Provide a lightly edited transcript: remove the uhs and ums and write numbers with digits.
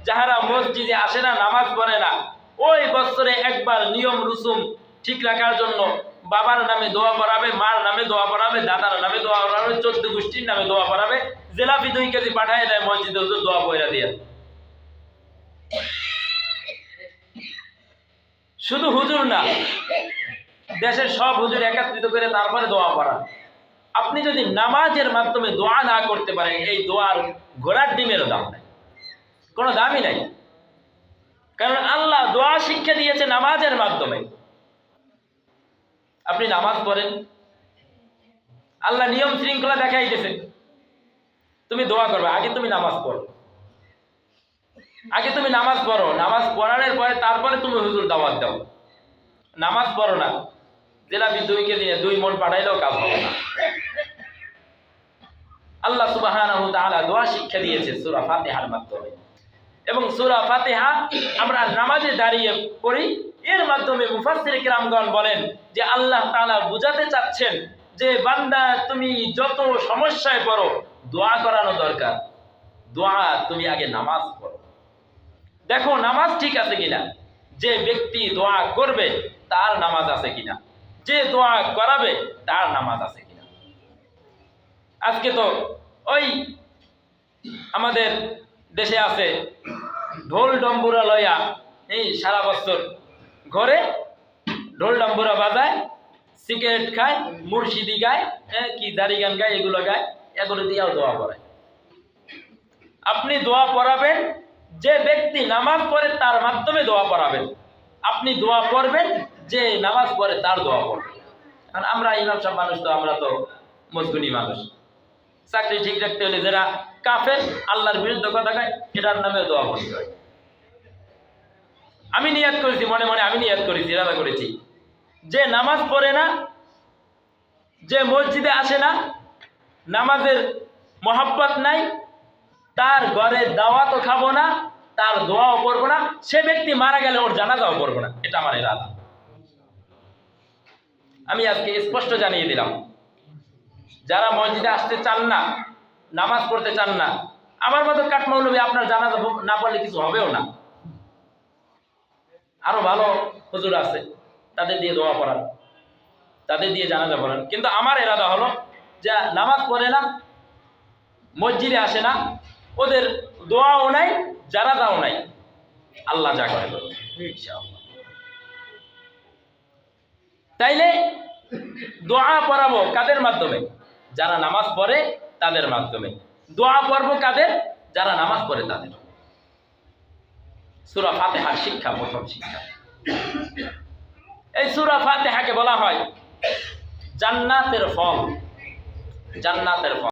যাহারা মসজিদে আসে না, নামাজ পড়ে না, ওই বছরে একবার নিয়ম রুসুম ঠিক রাখার জন্য বাবার নামে দোয়া পড়াবে, মার নামে দোয়া পড়াবে, দাদার নামে দোয়া পড়াবে, 14 গোষ্ঠীর নামে দোয়া পড়াবে, জেলাপি 2 কেজি পাঠায় দেয় মসজিদে, হুজুর দোয়া পড়া দিয়ে। শুধু হুজুর না, দেশের সব হুজুর একত্রিত করে তারপরে দোয়া পড়া। আপনি যদি নামাজের মাধ্যমে দোয়া না করতে পারেন, এই দোয়ার ঘোড়ার ডিমেরও দাম নাই, কোনো দামই নাই। কারণ আল্লাহ দোয়া শিক্ষা দিয়েছে নামাজের মাধ্যমে। আপনি নামাজ পড়েন, আল্লাহ নিয়ম শৃঙ্খলা দেখাইতেছে, তুমি দোয়া করবে, আগে তুমি নামাজ পড়ো, আগে তুমি নামাজ পড়ো, নামাজ পড়ানোর পরে তারপরে তুমি হুজুর দাওয়াত দাও। নামাজ পড়ো না, জেলাপি 2 কেজি 2 মণ পাঠাইলেও কাজ হবে না। আল্লাহ সুবহানাহু ওয়া তাআলা দোয়া শিক্ষা দিয়েছে সূরা ফাতিহার মাধ্যমে, এবং সূরা ফাতিহা আমরা নামাজে দাঁড়িয়ে পড়ি। এর মাধ্যমে মুফাসসির কিরামগণ বলেন যে আল্লাহ তাআলা বুঝাতে চাচ্ছেন যে বান্দা, তুমি যত সমস্যায় পড়ো, দোয়া করানো দরকার, দোয়া তুমি আগে নামাজ পড়ো, দেখো নামাজ ঠিক আছে কিনা। যে ব্যক্তি দোয়া করবে তার নামাজ আছে কিনা, যে দোয়া করাবে তার নামাজ আছে কিনা। আজকে তো ওই আমাদের দেশে আছে ঢোল ডম্বুরা লয়া, এই সারা বছর ঘরে ঢোল ডম্বুরা বাজায়, সিগারেট খায়, মুর্শিদি গায়, কি দাড়ি গান গায়, এগুলো গায়, এগুলো দিয়েও দোয়া পড়ায়। আপনি দোয়া পড়াবেন, যে ব্যক্তি নামাজ পড়ে তার মাধ্যমে দোয়া পড়াবেন। আপনি দোয়া পড়বেন, যে নামাজ পড়ে তার দোয়া পড়বেন। কারণ আমরা ইমাম সাহেব মানুষ, তো আমরা তো মজগুনি মানুষ। চাকরি ঠিক রাখতে হলে যারা কাফের, আল্লাহর বিরুদ্ধে কথা কয়, এটার নামে দোয়া পড়তে হয়। আমি নিয়াত করেছি, মনে মনে আমি নিয়াত করেছি, ইরাদা করেছি, যে নামাজ পড়ে না, যে মসজিদে আসে না, নামাজের মহাব্বত নাই, তার ঘরে দাওয়াতও খাবো না, তার দোয়াও পড়বো না, সে ব্যক্তি মারা গেলে ওর জানাজাও পড়বো না। এটা আমার ইরাদা। আমি আজকে স্পষ্ট জানিয়ে দিলাম, যারা মসজিদে আসতে চান না, নামাজ পড়তে চান না, আমার মতো কাঠমৌলবী আপনার জানাজা না পড়লে কিছু হবেও না। আরো ভালো হুজুর আছে, তাদের দিয়ে দোয়া পড়ান, তাদের দিয়ে জানাজা পড়ান। কিন্তু আমার ইরাদা হলো, যে নামাজ পড়ে না, মসজিদে আসে না, ওদের দোয়াও নাই, জানাজাও নাই, আল্লাহ যা করে দেবে ইনশাআল্লাহ। তাইলে দোয়া পড়াবো কাদের মাধ্যমে? যারা নামাজ পড়ে তাদের মাধ্যমে। দোয়া পড়বো কাদের? যারা নামাজ পড়ে তাদের। সূরা ফাতিহার শিক্ষা, প্রথম শিক্ষা। এই সূরা ফাতিহাকে বলা হয় জান্নাতের ফল, জান্নাতের ফল।